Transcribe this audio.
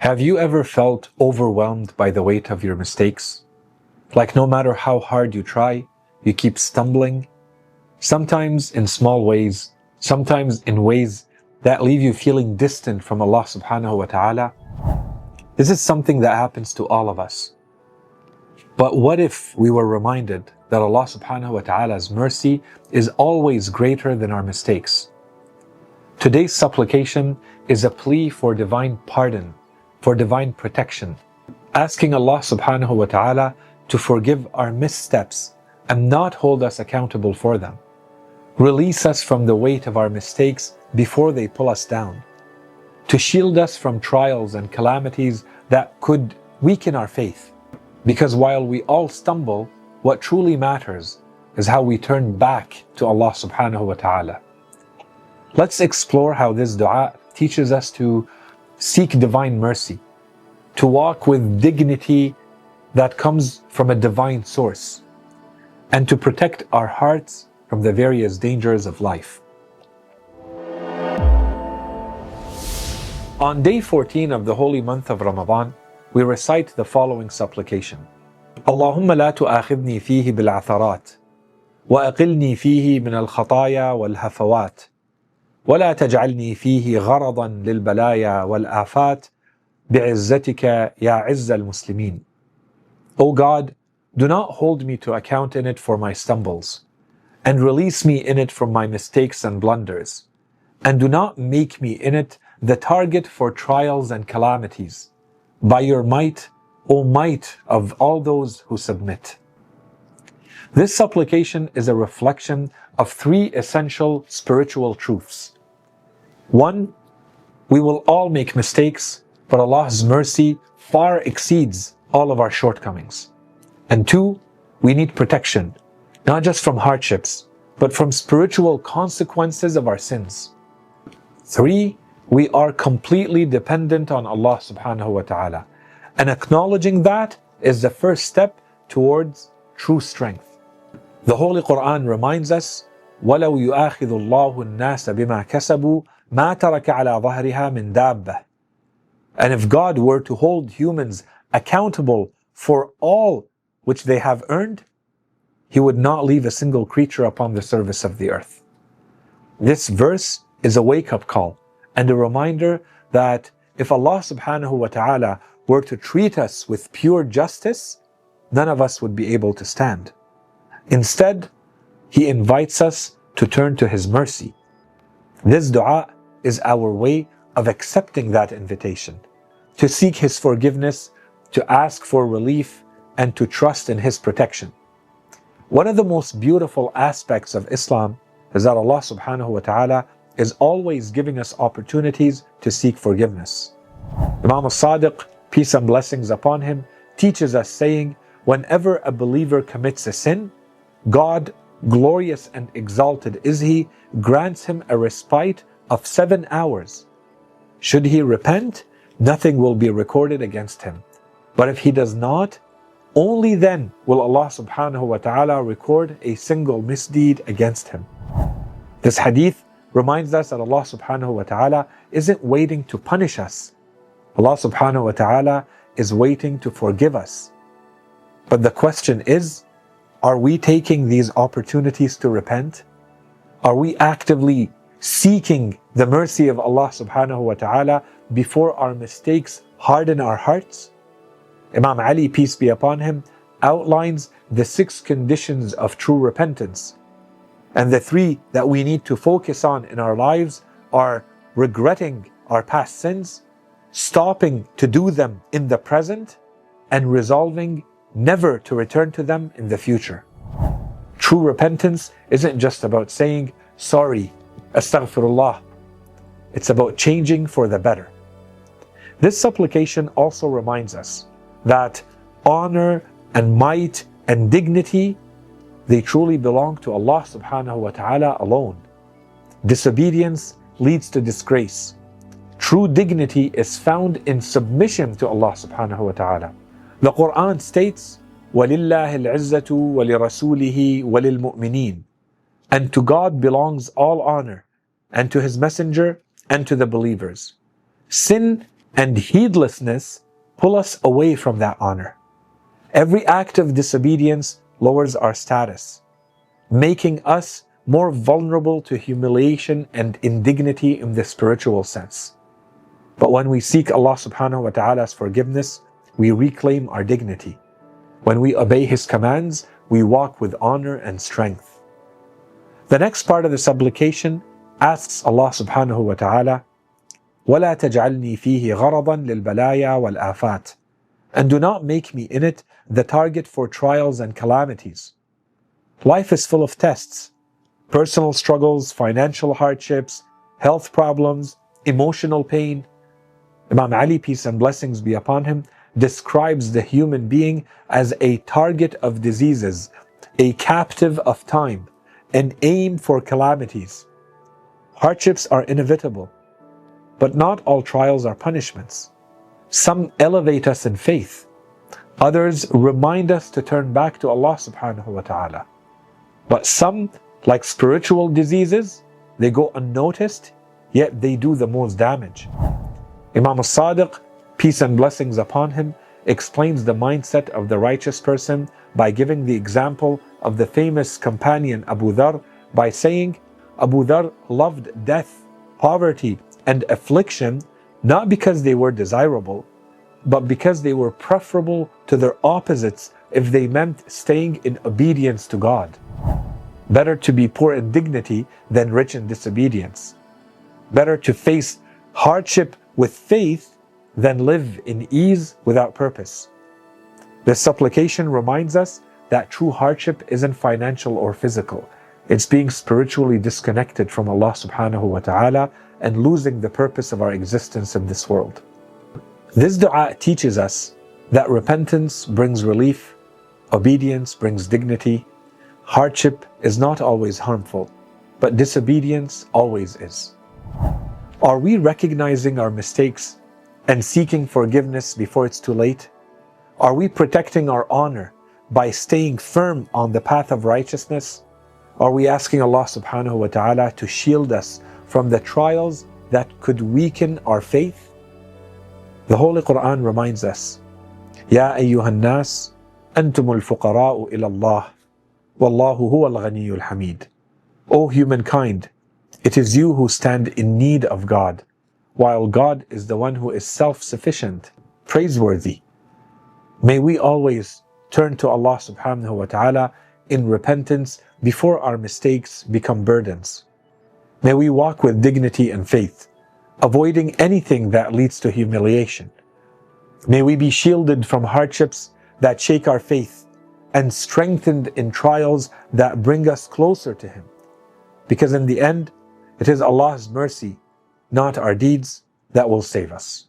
Have you ever felt overwhelmed by the weight of your mistakes? Like no matter how hard you try, you keep stumbling? Sometimes in small ways, sometimes in ways that leave you feeling distant from Allah subhanahu wa ta'ala. This is something that happens to all of us. But what if we were reminded that Allah subhanahu wa ta'ala's mercy is always greater than our mistakes? Today's supplication is a plea for divine pardon, for divine protection, asking Allah subhanahu wa ta'ala to forgive our missteps and not hold us accountable for them. Release us from the weight of our mistakes before they pull us down, to shield us from trials and calamities that could weaken our faith. Because while we all stumble, what truly matters is how we turn back to Allah subhanahu wa ta'ala. Let's explore how this dua teaches us to seek divine mercy, to walk with dignity that comes from a divine source, and to protect our hearts from the various dangers of life. On day 14 of the holy month of Ramadan, we recite the following supplication. اللهم لا تؤاخذني فيه بالعثرات وأقلني فيه من الخطايا والهفوات ولا تجعلني فيه غرضا للبلايا والآفات بعزتك يا عز المسلمين. O God, do not hold me to account in it for my stumbles, and release me in it from my mistakes and blunders, and do not make me in it the target for trials and calamities. By your might, O might of all those who submit. This supplication is a reflection of three essential spiritual truths. One, we will all make mistakes, but Allah's mercy far exceeds all of our shortcomings. And two, we need protection, not just from hardships, but from spiritual consequences of our sins. Three, we are completely dependent on Allah subhanahu wa ta'ala. And acknowledging that is the first step towards true strength. The Holy Quran reminds us, وَلَوْ يُؤَاخِذُ اللَّهُ النَّاسَ بِمَا كَسَبُوا مَا تَرَكَ عَلَى ظَهْرِهَا مِنْ دَابَّةٍ. And if God were to hold humans accountable for all which they have earned, He would not leave a single creature upon the surface of the earth. This verse is a wake-up call and a reminder that if Allah subhanahu wa ta'ala were to treat us with pure justice, none of us would be able to stand. Instead, He invites us to turn to His mercy. This dua is our way of accepting that invitation, to seek His forgiveness, to ask for relief, and to trust in His protection. One of the most beautiful aspects of Islam is that Allah subhanahu wa ta'ala is always giving us opportunities to seek forgiveness. Imam al-Sadiq, peace and blessings upon him, teaches us saying, whenever a believer commits a sin, God, glorious and exalted is He, grants him a respite of 7 hours. Should he repent, nothing will be recorded against him. But if he does not, only then will Allah subhanahu wa ta'ala record a single misdeed against him. This hadith reminds us that Allah subhanahu wa ta'ala isn't waiting to punish us. Allah subhanahu wa ta'ala is waiting to forgive us. But the question is, are we taking these opportunities to repent? Are we actively seeking the mercy of Allah subhanahu wa ta'ala before our mistakes harden our hearts? Imam Ali, peace be upon him, outlines the 6 conditions of true repentance. And the 3 that we need to focus on in our lives are regretting our past sins, stopping to do them in the present, and resolving never to return to them in the future. True repentance isn't just about saying, sorry, astaghfirullah. It's about changing for the better. This supplication also reminds us that honor and might and dignity, they truly belong to Allah subhanahu wa ta'ala alone. Disobedience leads to disgrace. True dignity is found in submission to Allah subhanahu wa ta'ala. The Quran states, وَلِلَّهِ الْعِزَّةُ وَلِرَسُولِهِ وَلِلْمُؤْمِنِينَ. And to God belongs all honor, and to His messenger, and to the believers. Sin and heedlessness pull us away from that honor. Every act of disobedience lowers our status, making us more vulnerable to humiliation and indignity in the spiritual sense. But when we seek Allah subhanahu wa ta'ala's forgiveness, we reclaim our dignity. When we obey His commands, we walk with honor and strength. The next part of the supplication asks Allah subhanahu wa ta'ala, وَلَا تَجْعَلْنِي فِيهِ غَرَضًا لِلْبَلَايَا وَالْآفَاتِ, and do not make me in it the target for trials and calamities. Life is full of tests, personal struggles, financial hardships, health problems, emotional pain. Imam Ali, peace and blessings be upon him, describes the human being as a target of diseases, a captive of time, an aim for calamities. Hardships are inevitable, but not all trials are punishments. Some elevate us in faith. Others remind us to turn back to Allah subhanahu wa ta'ala. But some, like spiritual diseases, they go unnoticed, yet they do the most damage. Imam al-Sadiq, peace and blessings upon him, explains the mindset of the righteous person by giving the example of the famous companion Abu Dhar by saying, Abu Dhar loved death, poverty, and affliction not because they were desirable, but because they were preferable to their opposites if they meant staying in obedience to God. Better to be poor in dignity than rich in disobedience. Better to face hardship with faith than live in ease without purpose. This supplication reminds us that true hardship isn't financial or physical. It's being spiritually disconnected from Allah subhanahu wa ta'ala and losing the purpose of our existence in this world. This dua teaches us that repentance brings relief, obedience brings dignity, hardship is not always harmful, but disobedience always is. Are we recognizing our mistakes and seeking forgiveness before it's too late? Are we protecting our honor by staying firm on the path of righteousness? Are we asking Allah subhanahu wa ta'ala to shield us from the trials that could weaken our faith? The Holy Quran reminds us, يَا أَيُّهَا النَّاسِ أَنْتُمُ الْفُقَرَاءُ إِلَى اللَّهِ وَاللَّهُ هُوَ الْغَنِيُّ الْحَمِيدُ. O humankind, it is you who stand in need of God, while God is the one who is self-sufficient, praiseworthy. May we always turn to Allah subhanahu wa ta'ala in repentance before our mistakes become burdens. May we walk with dignity and faith, avoiding anything that leads to humiliation. May we be shielded from hardships that shake our faith and strengthened in trials that bring us closer to Him. Because in the end, it is Allah's mercy, not our deeds, that will save us.